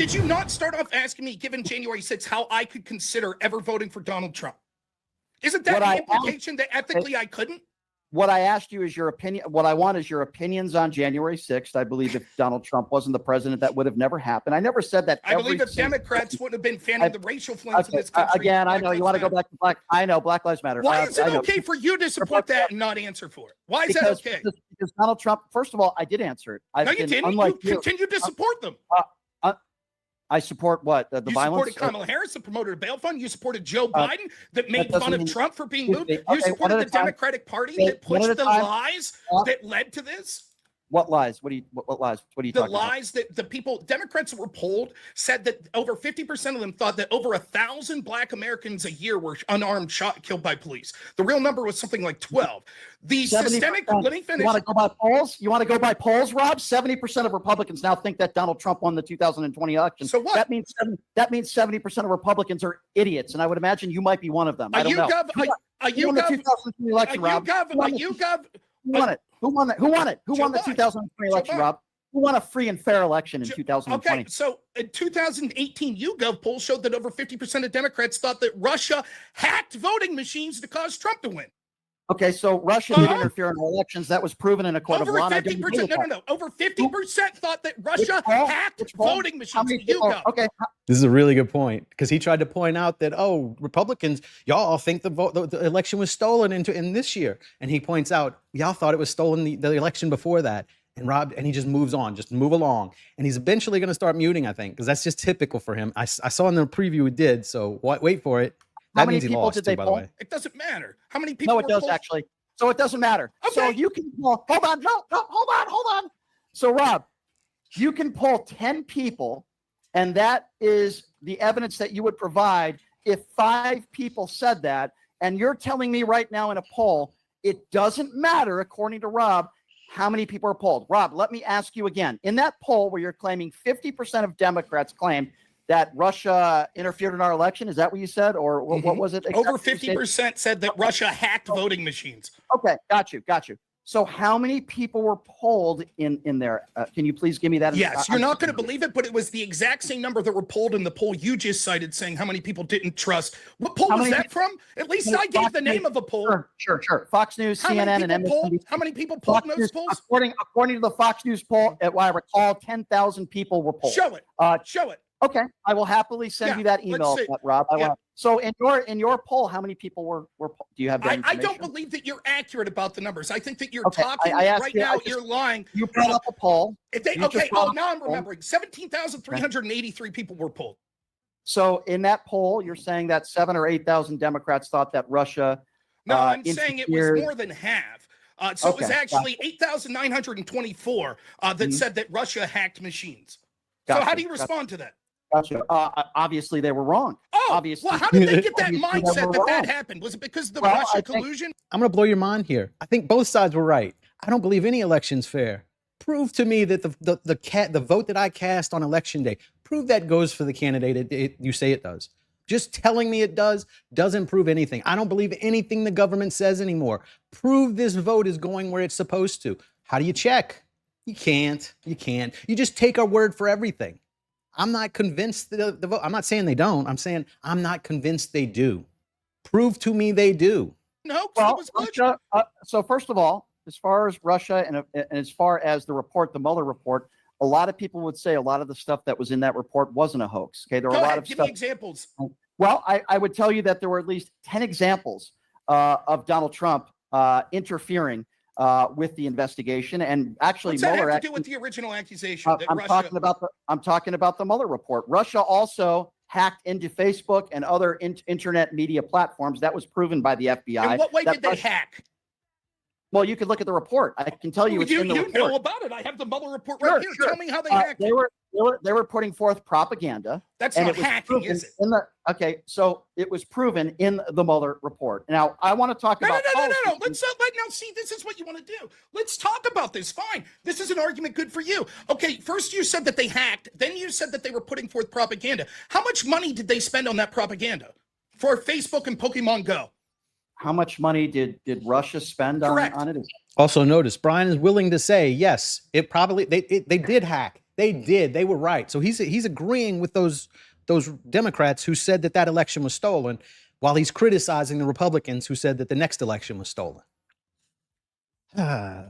Did you not start off asking me, given January 6th, how I could consider ever voting for Donald Trump? Isn't that the implication that ethically I couldn't? What I asked you is your opinion. What I want is your opinions on January 6th. I believe if Donald Trump wasn't the president, that would have never happened. I never said that. I believe if Democrats would have been fanning the racial flames in this country. Again, I know you want to go back to Black. I know Black Lives Matter. Why is it okay for you to support that and not answer for it? Why is that okay? Because Donald Trump, first of all, I did answer it. No, you didn't. You continued to support them. I support what? The violence? You supported Kamala Harris that promoted a bail fund. You supported Joe Biden that made fun of Trump for being moved. You supported the Democratic Party that pushed the lies that led to this. What lies? What lies? What are you talking about? The lies that the people, Democrats that were polled, said that over 50% of them thought that over 1,000 Black Americans a year were unarmed, shot, killed by police. The real number was something like 12. The systemic, let me finish. You want to go by polls? You want to go by polls, Rob? 70% of Republicans now think that Donald Trump won the 2020 election. So what? That means 70% of Republicans are idiots, and I would imagine you might be one of them. I don't know. Who won the 2020 election, Rob? Who won it? Who won it? Who won it? Who won the 2020 election, Rob? Who won a free and fair election in 2020? Okay, so in 2018, YouGov poll showed that over 50% of Democrats thought that Russia hacked voting machines to cause Trump to win. Okay, so Russia did interfere in our elections. That was proven in a court of law. Over 50%, no. Over 50% thought that Russia hacked voting machines. YouGov. Okay. This is a really good point because he tried to point out that, Republicans, y'all all think the election was stolen in this year. And he points out, y'all thought it was stolen the election before that. And he just moves on, just move along. And he's eventually going to start muting, I think, because that's just typical for him. I saw in the preview he did, so wait for it. That means he lost, too, by the way. It doesn't matter. How many people? No, it does actually. So it doesn't matter. Okay. So you can hold on. No, hold on. So Rob, you can pull 10 people, and that is the evidence that you would provide if 5 people said that. And you're telling me right now in a poll, it doesn't matter, according to Rob, how many people are polled. Rob, let me ask you again. In that poll where you're claiming 50% of Democrats claim that Russia interfered in our election, is that what you said? Or what was it? Over 50% said that Russia hacked voting machines. Okay, got you. So how many people were polled in there? Can you please give me that? Yes, you're not going to believe it, but it was the exact same number that were polled in the poll you just cited, saying how many people didn't trust. What poll was that from? At least I gave the name of a poll. Sure. Fox News, CNN, and MSNBC. How many people polled in those polls? According to the Fox News poll, I recall 10,000 people were polled. Show it. Okay, I will happily send you that email, Rob. So in your poll, how many people were do you have that information? I don't believe that you're accurate about the numbers. I think that you're talking right now. You're lying. You brought up a poll. Now I'm remembering. 17,383 people were polled. So in that poll, you're saying that 7,000 or 8,000 Democrats thought that Russia. No, I'm saying it was more than half. So it was actually 8,924 that said that Russia hacked machines. So how do you respond to that? Gotcha. Obviously, they were wrong. Obviously. Well, how did they get that mindset that happened? Was it because of the Russia collusion? I'm going to blow your mind here. I think both sides were right. I don't believe any election's fair. Prove to me that the vote that I cast on election day, prove that goes for the candidate you say it does. Just telling me it doesn't prove anything. I don't believe anything the government says anymore. Prove this vote is going where it's supposed to. How do you check? You can't. You just take our word for everything. I'm not convinced the vote. I'm not saying they don't. I'm saying I'm not convinced they do. Prove to me they do. No, Russia, so first of all, as far as Russia and as far as the Mueller report, a lot of people would say a lot of the stuff that was in that report wasn't a hoax. Okay, there were a lot of stuff. Give me examples. Well, I would tell you that there were at least 10 examples of Donald Trump interfering with the investigation, and actually Mueller have to do with the original accusation. I'm talking about the Mueller report. Russia also hacked into Facebook and other internet media platforms. That was proven by the FBI. In what way did they hack? Well, you could look at the report. I can tell you it's in the report. You know about it. I have the Mueller report right here. Sure. Tell me how they hacked it. They were putting forth propaganda. That's not hacking, is it? Okay, so it was proven in the Mueller report. Now, I want to talk about... No. Now, see, this is what you want to do. Let's talk about this. Fine. This is an argument good for you. Okay, first you said that they hacked. Then you said that they were putting forth propaganda. How much money did they spend on that propaganda for Facebook and Pokemon Go? How much money did Russia spend on it? Also notice, Brian is willing to say, yes, it probably, they did hack. They did. They were right. So he's agreeing with those Democrats who said that election was stolen, while he's criticizing the Republicans who said that the next election was stolen.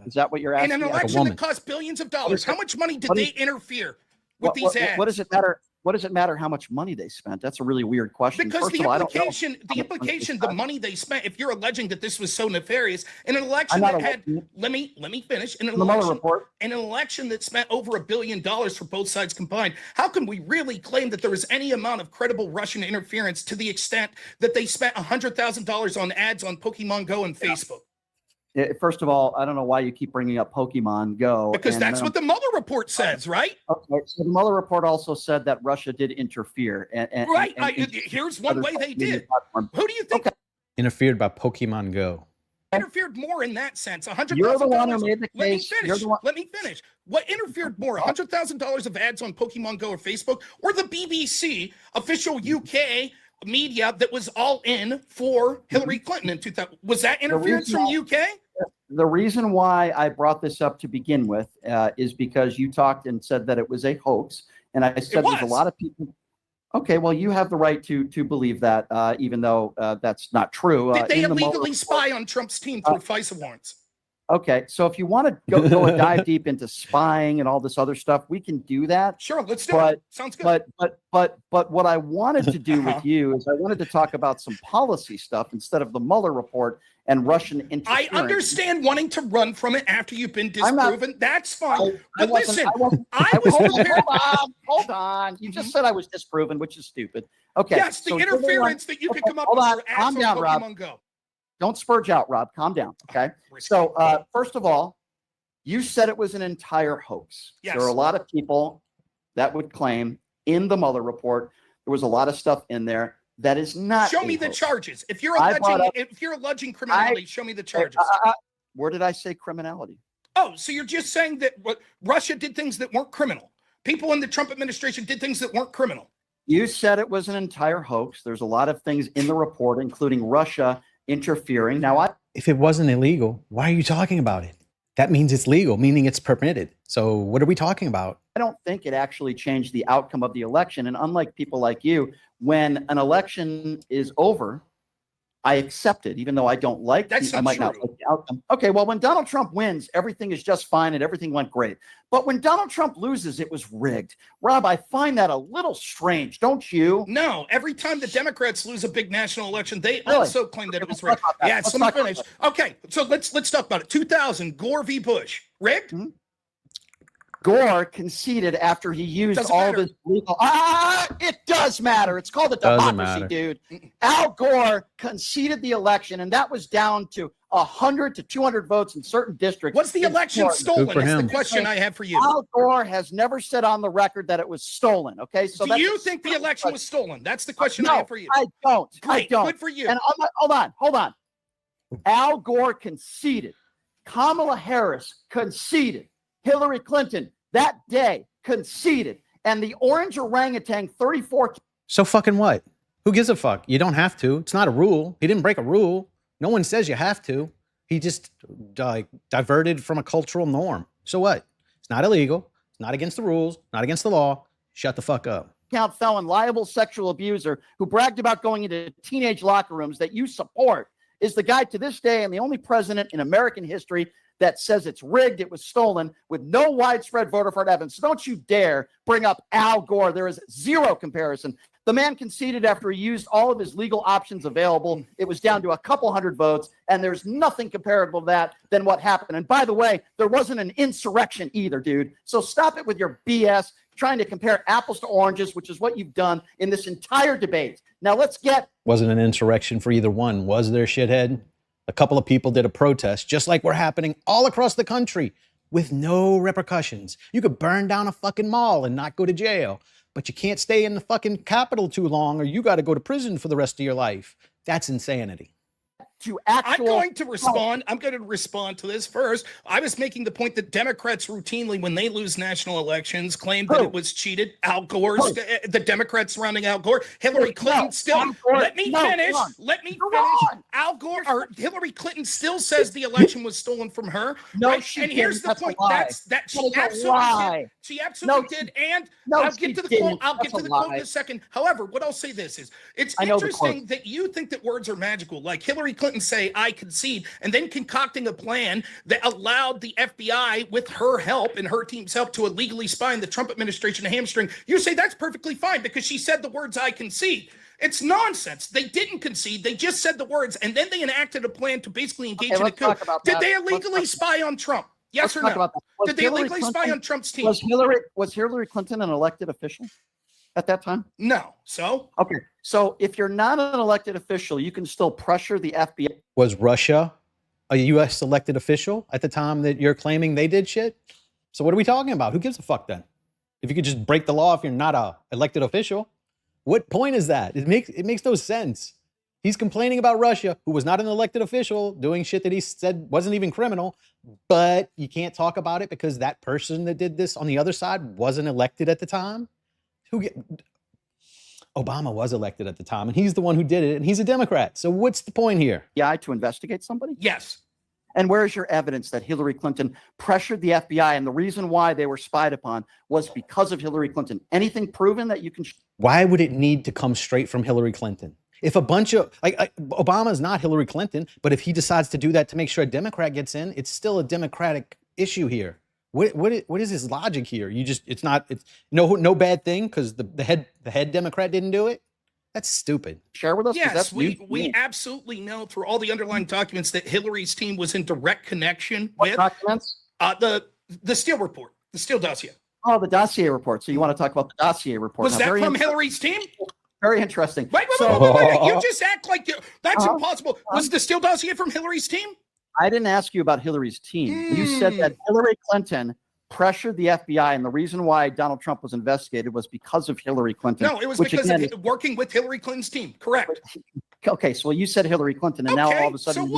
Is that what you're In asking? an election that cost billions of dollars, how much money did they interfere with these ads? What does it matter? What does it matter how much money they spent? That's a really weird question. Because First the of all, implication, the money they spent, if you're alleging that this was so nefarious, in an election that had, let me finish, in an election that spent over $1 billion for both sides combined, how can we really claim that there was any amount of credible Russian interference to the extent that they spent $100,000 on ads on Pokemon Go and Facebook? First of all, I don't know why you keep bringing up Pokemon Go. Because that's what the Mueller report says, right? Okay, so the Mueller report also said that Russia did interfere. Here's one way they did. Who do you think interfered by Pokemon Go? Interfered more in that sense? $100,000. You're the one who made the case. Let me finish. What interfered more? $100,000 of ads on Pokemon Go or Facebook, or the BBC official UK media that was all in for Hillary Clinton in 2000? Was that interference from UK? The reason why I brought this up to begin with is because you talked and said that it was a hoax, and I said there's a lot of people. Okay, well, you have the right to believe that, even though that's not true. Did they illegally spy on Trump's team through FISA warrants? Okay, so if you want to go and dive deep into spying and all this other stuff, we can do that. Sure, let's do it. Sounds good. But what I wanted to do with you is I wanted to talk about some policy stuff instead of the Mueller report and Russian interference. I understand wanting to run from it after you've been disproven. That's fine. But listen, I was prepared. Hold on. You just said I was disproven, which is stupid. Okay. Yes, the interference that you could come up with your ads on Pokemon Go. Don't spurge out, Rob. Calm down. Okay. So, first of all, you said it was an entire hoax. Yes. There are a lot of people that would claim in the Mueller report there was a lot of stuff in there that is not. Show me the charges. If you're alleging criminality, show me the charges. Where did I say criminality? Oh, so you're just saying that Russia did things that weren't criminal. People in the Trump administration did things that weren't criminal. You said it was an entire hoax. There's a lot of things in the report, including Russia interfering. Now, if it wasn't illegal, why are you talking about it? That means it's legal, meaning it's permitted. So what are we talking about? I don't think it actually changed the outcome of the election. And unlike people like you, when an election is over, I accept it, even though I don't like it. I might not like the outcome. Okay, well, when Donald Trump wins, everything is just fine and everything went great. But when Donald Trump loses, it was rigged. Rob, I find that a little strange, don't you? No, every time the Democrats lose a big national election, they also claim that it was rigged. Yes, let me finish. Okay, so let's talk about it. 2000, Gore v. Bush. Rigged? Mm-hmm. Gore conceded after he used all this legal. It does matter. It's called a democracy, dude. Al Gore conceded the election, and that was down to 100 to 200 votes in certain districts. Was the election stolen? That's the question I have for you. Al Gore has never said on the record that it was stolen. Okay, so do you think the election was stolen? That's the question I have for you. I don't. Great. I don't. Good for you. And hold on. Al Gore conceded. Kamala Harris conceded. Hillary Clinton that day conceded, and the orange orangutan 34. So fucking what? Who gives a fuck? You don't have to. It's not a rule. He didn't break a rule. No one says you have to. He just diverted from a cultural norm. So what? It's not illegal. It's not against the rules. Not against the law. Shut the fuck up. Count felon, liable sexual abuser who bragged about going into teenage locker rooms that you support is the guy to this day and the only president in American history that says it's rigged, it was stolen, with no widespread voter fraud evidence. So don't you dare bring up Al Gore. There is zero comparison. The man conceded after he used all of his legal options available. It was down to a couple hundred votes, and there's nothing comparable to that than what happened. And by the way, there wasn't an insurrection either, dude. So stop it with your BS, trying to compare apples to oranges, which is what you've done in this entire debate. Now let's get... Wasn't an insurrection for either one, was there, shithead? A couple of people did a protest, just like we're happening all across the country, with no repercussions. You could burn down a fucking mall and not go to jail, but you can't stay in the fucking Capitol too long, or you got to go to prison for the rest of your life. That's insanity. to I'm actual. going to respond. I'm going to respond to this first. I was making the point that Democrats routinely, when they lose national elections, claim that it was cheated. Al Gore's, the Democrats surrounding Al Gore, Hillary Clinton still. Let me finish. Let me finish. Al Gore or Hillary Clinton still says the election was stolen from her. No, right? she And here's didn't. the point. That She absolutely did. She absolutely did. And I'll get to the quote. I'll get to the quote in a second. However, what I'll say this is, it's interesting that you think that words are magical. Like Hillary Clinton say, I concede, and then concocting a plan that allowed the FBI, with her help and her team's help, to illegally spy on the Trump administration, a hamstring. You say that's perfectly fine because she said the words, I concede. It's nonsense. They didn't concede. They just said the words, and then they enacted a plan to basically engage in a coup. Did they illegally spy on Trump? Yes or no? Did they illegally spy on Trump's team? Was Hillary Clinton an elected official at that time? No. So? Okay. So if you're not an elected official, you can still pressure the FBI. Was Russia a U.S. elected official at the time that you're claiming they did shit? So what are we talking about? Who gives a fuck then? If you could just break the law if you're not a elected official, what point is that? It makes no sense. He's complaining about Russia, who was not an elected official, doing shit that he said wasn't even criminal, but you can't talk about it because that person that did this on the other side wasn't elected at the time. Obama was elected at the time, and he's the one who did it, and he's a Democrat. So what's the point here? FBI to investigate somebody? Yes. And where's your evidence that Hillary Clinton pressured the FBI, and the reason why they were spied upon was because of Hillary Clinton? Anything proven that you can? Why would it need to come straight from Hillary Clinton? If a bunch of Obama is not Hillary Clinton, but if he decides to do that to make sure a Democrat gets in, it's still a Democratic issue here. What is his logic here? It's no bad thing because the head Democrat didn't do it. That's stupid. Share with us. Yes, we absolutely know through all the underlying documents that Hillary's team was in direct connection with documents. The Steele report, the Steele dossier. Oh, the dossier report. So you want to talk about the dossier report? Was that from Hillary's team? Very interesting. Wait. You just act like that's impossible. Was the Steele dossier from Hillary's team? I didn't ask you about Hillary's team. You said that Hillary Clinton pressured the FBI, and the reason why Donald Trump was investigated was because of Hillary Clinton. No, it was because of working with Hillary Clinton's team. Correct. Okay, so you said Hillary Clinton, and now all of a sudden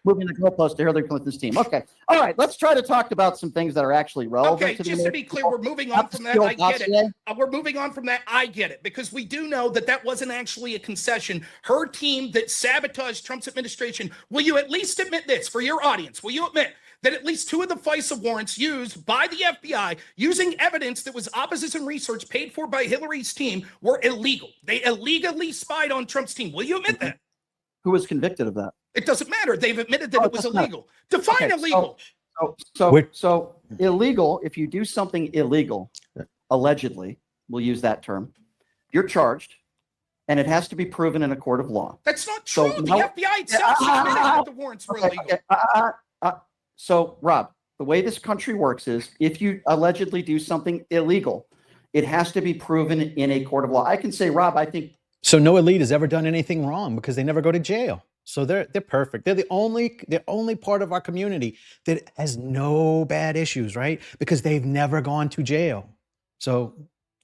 moving the goalpost to Hillary Clinton's team. Okay, all right, let's try to talk about some things that are actually relevant. Okay, just to be clear, we're moving on from that. I get it. We're moving on from that. I get it, because we do know that wasn't actually a concession. Her team that sabotaged Trump's administration. Will you at least admit this for your audience? Will you admit that at least 2 of the FISA warrants used by the FBI using evidence that was opposition research paid for by Hillary's team were illegal? They illegally spied on Trump's team. Will you admit that? Who was convicted of that? It doesn't matter. They've admitted that it was illegal. Define illegal. So illegal, if you do something illegal, allegedly, we'll use that term, you're charged, and it has to be proven in a court of law. That's not true. The FBI itself admitted that the warrants were illegal. So, Rob, the way this country works is if you allegedly do something illegal, it has to be proven in a court of law. I can say, Rob, I think. So no elite has ever done anything wrong because they never go to jail. So they're perfect. They're the only part of our community that has no bad issues, right? Because they've never gone to jail. So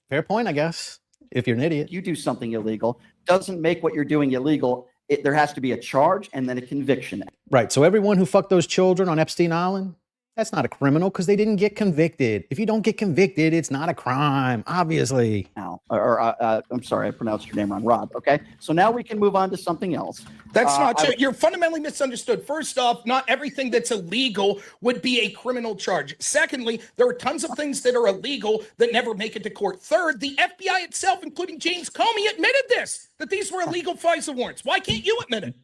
fair point, I guess, if you're an idiot. You do something illegal, doesn't make what you're doing illegal. There has to be a charge and then a conviction. Right. So everyone who fucked those children on Epstein Island, that's not a criminal because they didn't get convicted. If you don't get convicted, it's not a crime, obviously. I'm sorry, I pronounced your name wrong, Rob. Okay. So now we can move on to something else. That's not true. You're fundamentally misunderstood. First off, not everything that's illegal would be a criminal charge. Secondly, there are tons of things that are illegal that never make it to court. Third, the FBI itself, including James Comey, admitted that these were illegal FISA warrants. Why can't you admit it?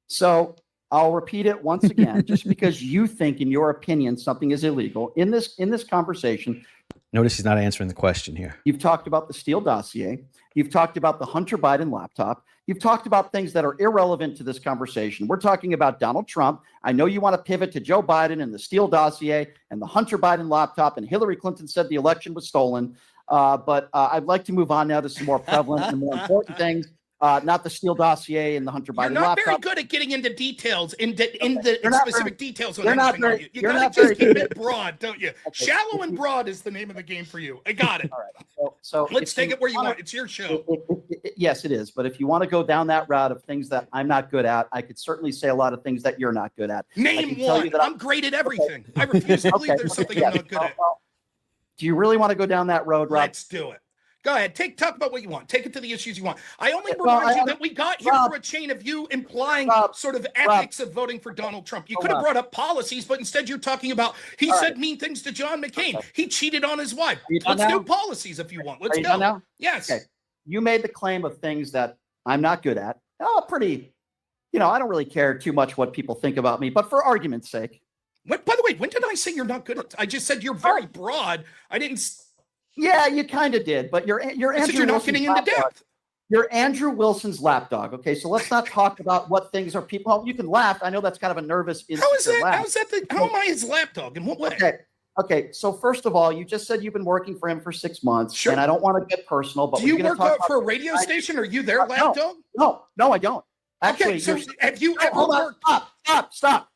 So I'll repeat it once again, just because you think, in your opinion, something is illegal in this conversation. Notice he's not answering the question here. You've talked about the Steele dossier. You've talked about the Hunter Biden laptop. You've talked about things that are irrelevant to this conversation. We're talking about Donald Trump. I know you want to pivot to Joe Biden and the Steele dossier and the Hunter Biden laptop, and Hillary Clinton said the election was stolen. But I'd like to move on now to some more prevalent and more important things. not the Steele dossier and the Hunter Biden You're not very laptop. good at getting into details, into the You're not specific very- details on you're not anything. very- You you're gotta not just very keep good. it broad, don't you? Shallow and broad is the name of the game for you. I got it. All right. So Let's if take it where you wanna- want. It's your show. Yes, it is. But if you want to go down that route of things that I'm not good at, I could certainly say a lot of things that you're not good at. I Name can tell you one. that I'm great at everything. I refuse to believe there's something I'm not good at. well, do you really want to go down that road, Rob? Let's do it. Go ahead. Talk about what you want. Take it to the issues you want. I only Well, remind I- you that we got here Rob, through a chain of you implying Rob, sort of ethics of voting for Donald Trump. You could have Rob. brought up policies, but instead you're talking about he All said right. mean things to John McCain. Okay. He cheated on his wife. you done Let's do now? policies if you want. Let's Are you go. done now? Yes. Okay. You made the claim of things that I'm not good at. Oh, pretty. I don't really care too much what people think about me, but for argument's sake. By the way, when did I say you're not good at? I just said you're very broad. I didn't. Yeah, you kind of did, but you're I Andrew said you're not Wilson's getting into lapdog. depth. You're Andrew Wilson's lapdog. Okay, so let's not talk about what things are people. Well, you can laugh. I know that's kind of a nervous. How is that? laugh. How am I his lapdog? In what way? Okay. So first of all, you just said you've been working for him for 6 months, Sure. and I don't want to get personal, but Do you we're gonna work talk out for a about- radio station? Are you their No. lapdog? No, I don't. Actually, Okay, so you're- have you Oh, ever hold on. worked? Stop.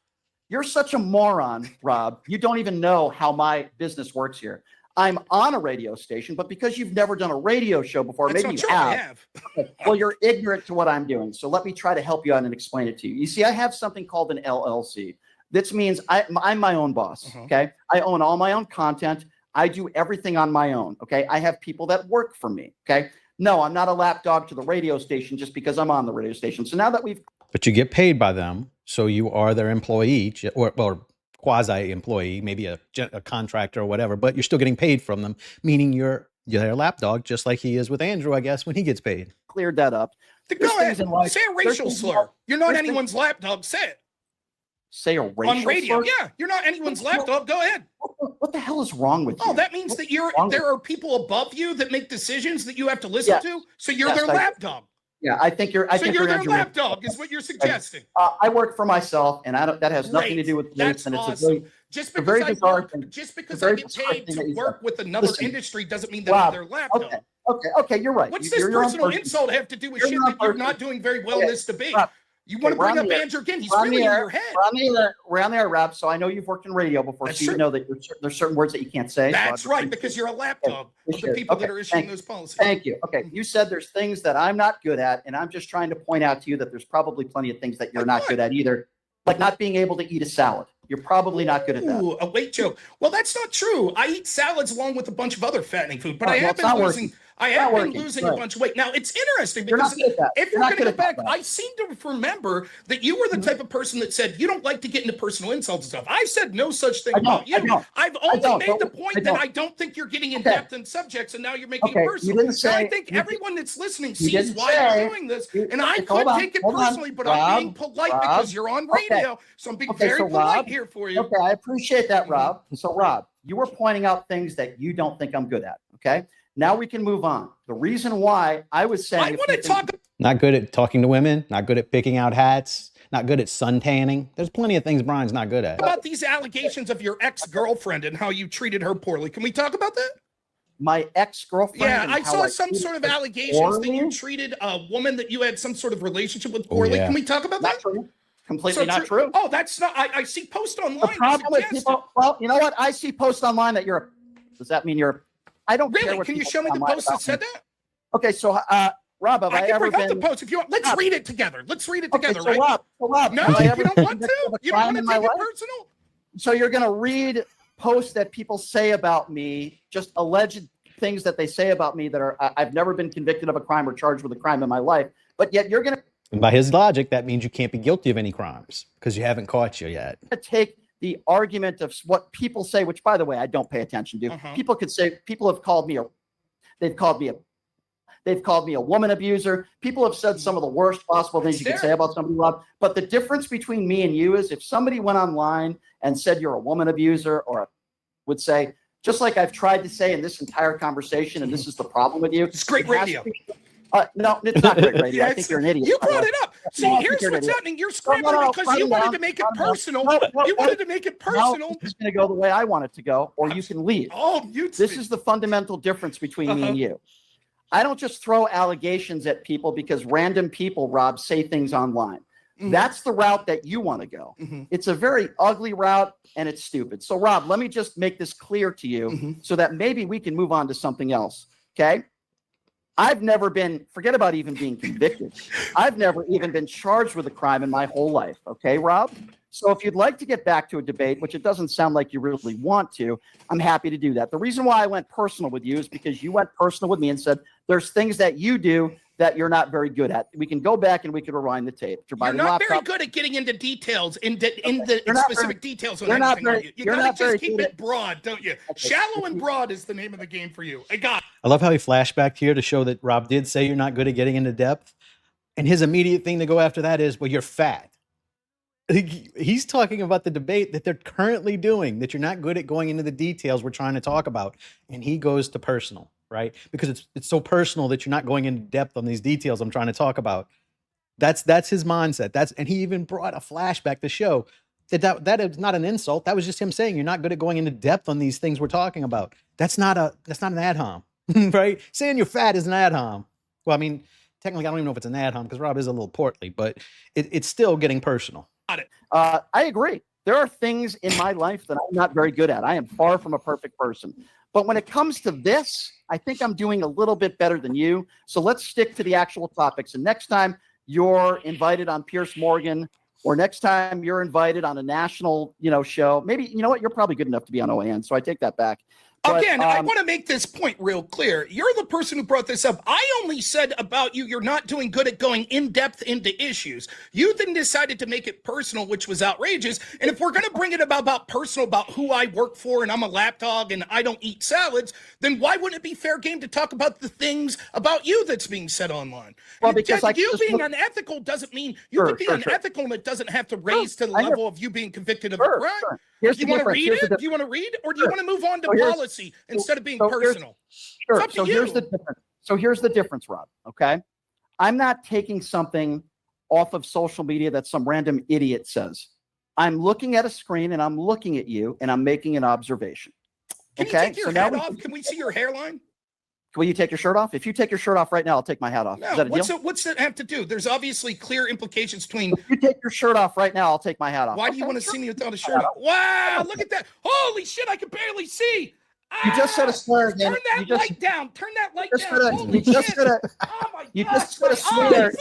You're such a moron, Rob. You don't even know how my business works here. I'm on a radio station, but because you've never done a radio show before, That's maybe not you true. I have. have. Well, you're ignorant to what I'm doing. So let me try to help you out and explain it to you. You see, I have something called an LLC. This means I'm my own boss. Uh-huh. Okay. I own all my own content. I do everything on my own. Okay. I have people that work for me. Okay. No, I'm not a lapdog to the radio station just because I'm on the radio station. So now that we've But you get paid by them, so you are their employee or quasi-employee, maybe a contractor or whatever, but you're still getting paid from them, meaning you're their lapdog, just like he is with Andrew, I guess, when he gets paid. cleared that up, Go There's ahead. things in life- Say a there's racial things in slur. life- You're not there's things- anyone's lapdog. Say it. say a racial On radio. slur? Yeah, you're not anyone's lapdog. Go ahead. What the hell is wrong with you? Oh, that means that wrong there are people above you that make decisions that you have to listen Yes. to. So you're Yes, their I- lapdog. Yeah, I think you're. So think you're their Andrew Wilson. lapdog, is what you're suggesting. I work for myself, and that has nothing to Great. do with race. That's And it's a awesome. very, Just a very because I bizarre work, thing. just because It's a I very get bizarre paid thing that to you work said. with another Listen. industry doesn't mean that Rob, I'm their lapdog. Okay, you're right. What's You- this you're your own personal person. insult have to do with You're shit your own that you're person. not doing very well in Okay. this debate? Rob, You want to we're bring on up the air. Andrew again? He's We're on really the in air. your head. We're on the air, Rob. So I know you've worked in radio before, That's so you true. know that there's certain words that you can't say. So That's I'm- right, because you're a lapdog Okay, of the people that okay, are issuing thank- those policies. Thank you. Okay, you said there's things that I'm not good at, and I'm just trying to point out to you that there's probably plenty of things that you're Like not what? good at either, like not being able to eat a salad. You're probably not good at that. Ooh, a weight joke. Well, that's not true. I eat salads along with a bunch of other fattening food, but Oh, I well, have it's been not losing. working. I It's have not been working. losing a Right. bunch of weight. Now it's interesting You're because not good at that. if You're we're not going to good go at back, that. I seem to remember that you were the type of person that said you don't like to get into personal insults and stuff. I've said no such thing I don't, about you. I don't. I've only don't, made but the I point that don't. I don't think you're getting in Okay. depth in subjects, and now you're making Okay, it you personal. didn't And say- I think you- everyone that's listening you sees didn't why say- you're doing this, you- and I hold could on, take it hold on. personally, but I'm being Rob, polite Rob, because you're on okay. radio, so I'm being Okay, very so polite Rob, here for you. Okay, I appreciate that, Rob. So, Rob, you were pointing out things that you don't think I'm good at. Okay, now we can move on. The reason why I was saying, I a want few to things- talk Not good at talking to women, not good at picking out hats, not good at sun tanning. There's plenty of things Brian's not good at. about these allegations of your ex-girlfriend and how you treated her poorly. Can we talk about that? my ex-girlfriend. Yeah, and I how saw some treated sort of her allegations that you poorly? treated a woman that you had some sort of relationship with poorly. yeah. Can we talk about Not that? true. Completely not true. Oh, that's not. I see posts online. The that problem with suggest people, well, you know what? I see posts online that you're. Does that mean you're? I don't it. care Really? what Can you people show me say the online post that about said me. that? Okay, so Rob, have I, I can ever bring up been? the post if you want. Let's Rob. read it together. Let's read it Okay, together, so right? Rob, No, have I you ever don't been want convicted to. of a You don't crime want to in my take it life? personal. So you're going to read posts that people say about me, just alleged things that they say about me that are I've never been convicted of a crime or charged with a crime in my life, but yet you're going And by his logic, that means you can't be guilty of any crimes because you haven't caught you yet. to take the argument of what people say, which by the way I don't pay attention to. Uh-huh. People could say people have called me they've called me a woman abuser. People have said some of the worst possible things you could say about somebody you love. But the difference between me and you is if somebody went online and said you're a woman abuser would say, just like I've tried to say in this entire conversation, and this is the problem with you. It's great it has radio. to be- no, it's not great radio. I think you're an idiot. You by the brought way. it up. See, No, I here's think you're an what's idiot. happening. You're scrambling no, because you calm wanted down, to make it calm down. personal. No, You wanted to make it personal. No, it's going to go the way I want it to go, or you can leave. Oh, you. This is the fundamental difference between me and you. I don't just throw allegations at people because random people, Rob, say things online. That's the route that you want to go. It's a very ugly route and it's stupid. So, Rob, let me just make this clear to you so that maybe we can move on to something else. Okay. I've never been, forget about even being convicted. I've never even been charged with a crime in my whole life. Okay, Rob? So if you'd like to get back to a debate, which it doesn't sound like you really want to, I'm happy to do that. The reason why I went personal with you is because you went personal with me and said, there's things that you do that you're not very good at. We can go back and we can rewind the tape. You're not very good at getting into details, in the specific details on anything. You gotta just keep it broad, don't you? Okay. Shallow and broad is the name of the game for you. I love how he flashed back here to show that Rob did say you're not good at getting into depth. And his immediate thing to go after that is, well, you're fat. He's talking about the debate that they're currently doing, that you're not good at going into the details we're trying to talk about. And he goes to personal, right? Because it's so personal that you're not going into depth on these details I'm trying to talk about. That's his mindset. And he even brought a flashback to show that is not an insult. That was just him saying you're not good at going into depth on these things we're talking about. That's not an ad hom, right? Saying you're fat is an ad hom. Well, I mean, technically, I don't even know if it's an ad hom because Rob is a little portly, but it's still getting personal. I agree. There are things in my life that I'm not very good at. I am far from a perfect person. But when it comes to this, I think I'm doing a little bit better than you. So let's stick to the actual topics. And next time you're invited on Piers Morgan, or next time you're invited on a national, show, maybe, you know what, you're probably good enough to be on OAN. So I take that back. But, again, I want to make this point real clear. You're the person who brought this up. I only said about you're not doing good at going in depth into issues. You then decided to make it personal, which was outrageous. And if we're going to bring it about personal, about who I work for and I'm a lapdog and I don't eat salads, then why wouldn't it be fair game to talk about the things about you that's being said online? Well, because you being unethical doesn't mean you can be unethical and it doesn't have to raise to the level of you being convicted of a crime. Do you want to read it? Do you want to read, or do you want to move on to policy instead of being personal? Here's the difference. So here's the difference, Rob. Okay, I'm not taking something off of social media that some random idiot says. I'm looking at a screen and I'm looking at you and I'm making an observation. Can you take your hat off? Can we see your hairline? Will you take your shirt off? If you take your shirt off right now, I'll take my hat off. No, is that a deal? What's that have to do? There's obviously clear implications between. If you take your shirt off right now, I'll take my hat off. Why do you want to see me without a shirt on? Wow, look at that. Holy shit, I can barely see. You just said a slur again. Turn that light down. Turn that light down. You just said a swear.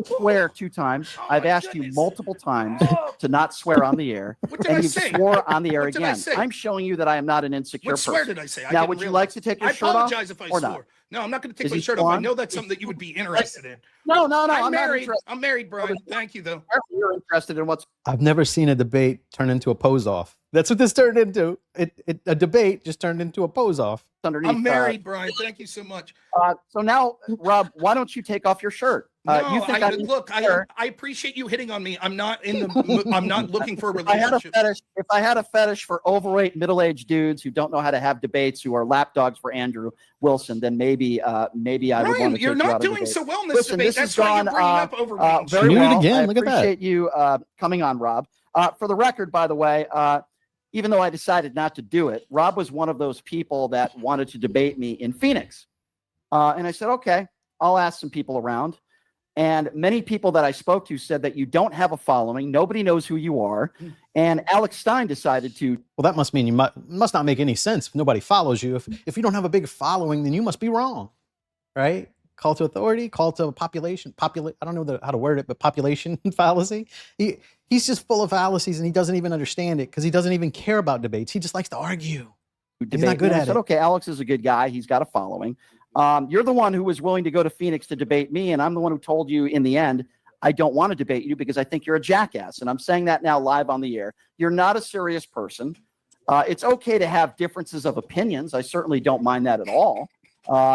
Swear 2 times. I've asked you multiple times to not swear on the air. And you swore on the air again. I'm showing you that I am not an insecure person. What swear did I say? Now, would you like to take your shirt off? I apologize if I swore. No, I'm not going to take my shirt off. I know that's something that you would be interested in. No. I'm married. I'm married, Brian. Thank you, though. You're interested in what's. I've never seen a debate turn into a pose off. That's what this turned into. A debate just turned into a pose off. Underneath, I'm married, Brian. Thank you so much. So now, Rob, why don't you take off your shirt? I appreciate you hitting on me. I'm not looking for a relationship. If I had a fetish for overweight middle-aged dudes who don't know how to have debates, who are lapdogs for Andrew Wilson, then maybe I would want to take you out of the debate. You're not doing so well in this debate. That's why you're bringing up overweight. Very well. Again. I appreciate you coming on, Rob. For the record, by the way, even though I decided not to do it, Rob was one of those people that wanted to debate me in Phoenix. And I said, okay, I'll ask some people around. And many people that I spoke to said that you don't have a following. Nobody knows who you are. And Alex Stein decided to. Well, that must mean you must not make any sense if nobody follows you. If you don't have a big following, then you must be wrong, right? Call to authority, call to population. I don't know how to word it, but population fallacy. He's just full of fallacies and he doesn't even understand it because he doesn't even care about debates. He just likes to argue. He's not good at it. Okay, Alex is a good guy. He's got a following. You're the one who was willing to go to Phoenix to debate me, and I'm the one who told you in the end, I don't want to debate you because I think you're a jackass. And I'm saying that now live on the air. You're not a serious person. It's okay to have differences of opinions. I certainly don't mind that at all.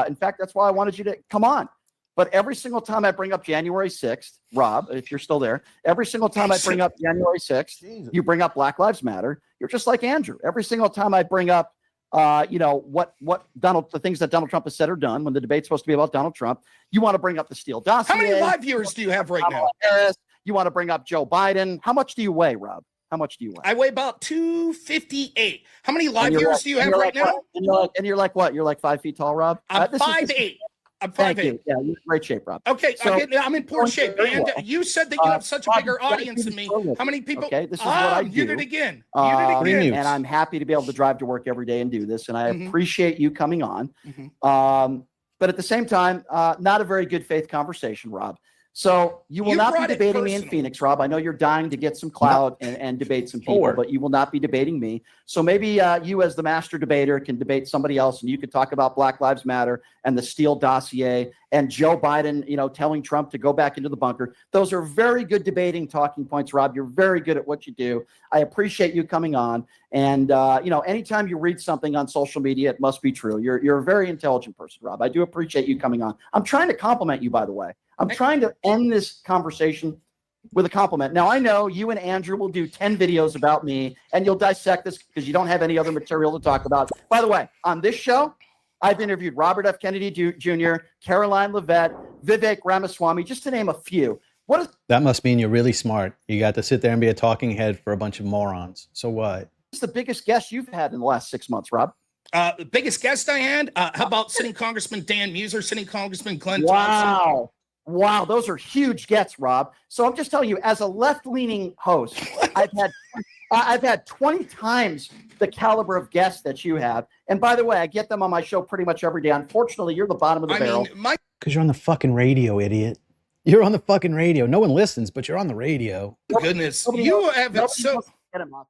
In fact, that's why I wanted you to come on. But every single time I bring up January 6th, Rob, if you're still there, every single time I bring up January 6th, you bring up Black Lives Matter. You're just like Andrew. Every single time I bring up the things that Donald Trump has said or done when the debate's supposed to be about Donald Trump, you want to bring up the Steele dossier. How many live viewers do you have right now? Harris, you want to bring up Joe Biden. How much do you weigh, Rob? How much do you weigh? I weigh about 258. How many live viewers do you have right now? And you're like what? You're like 5 feet tall, Rob? I'm 5'8". I'm Thank 5'8". you. Yeah, you're in great shape, Rob. Okay, So, I'm in poor shape. very And well. you said that you have such a Rob, bigger you gotta audience do than this me. for a living. How many people? Okay, this is what I You do. did again. You did Three again. mutes. And I'm happy to be able to drive to work every day and do this. And I Mhm. appreciate you coming on. But at the same time, not a very good faith conversation, Rob. So you will You not be brought it debating me in personal. Phoenix, Rob. I know you're dying to get some clout and debate some people, Forward. but you will not be debating me. So maybe you, as the master debater, can debate somebody else, and you could talk about Black Lives Matter and the Steele dossier and Joe Biden, telling Trump to go back into the bunker. Those are very good debating talking points, Rob. You're very good at what you do. I appreciate you coming on. And anytime you read something on social media, it must be true. You're a very intelligent person, Rob. I do appreciate you coming on. I'm trying to compliment you, by the way. I'm trying to end this conversation with a compliment. Now, I know you and Andrew will do 10 videos about me, and you'll dissect this because you don't have any other material to talk about. By the way, on this show, I've interviewed Robert F. Kennedy Jr., Caroline Leavitt, Vivek Ramaswamy, just to name a few. That must mean you're really smart. You got to sit there and be a talking head for a bunch of morons. So what? What's the biggest guest you've had in the last 6 months, Rob? The biggest guest I had, how about sitting Congressman Dan Muser, sitting Congressman Glenn Thompson? Wow, those are huge gets, Rob. So I'm just telling you, as a left-leaning host, I've had 20 times the caliber of guests that you have. And by the way, I get them on my show pretty much every day. Unfortunately, you're the bottom of the barrel. Because you're on the fucking radio, idiot. You're on the fucking radio. No one listens, but you're on the radio. Goodness, you have it so. Get him up.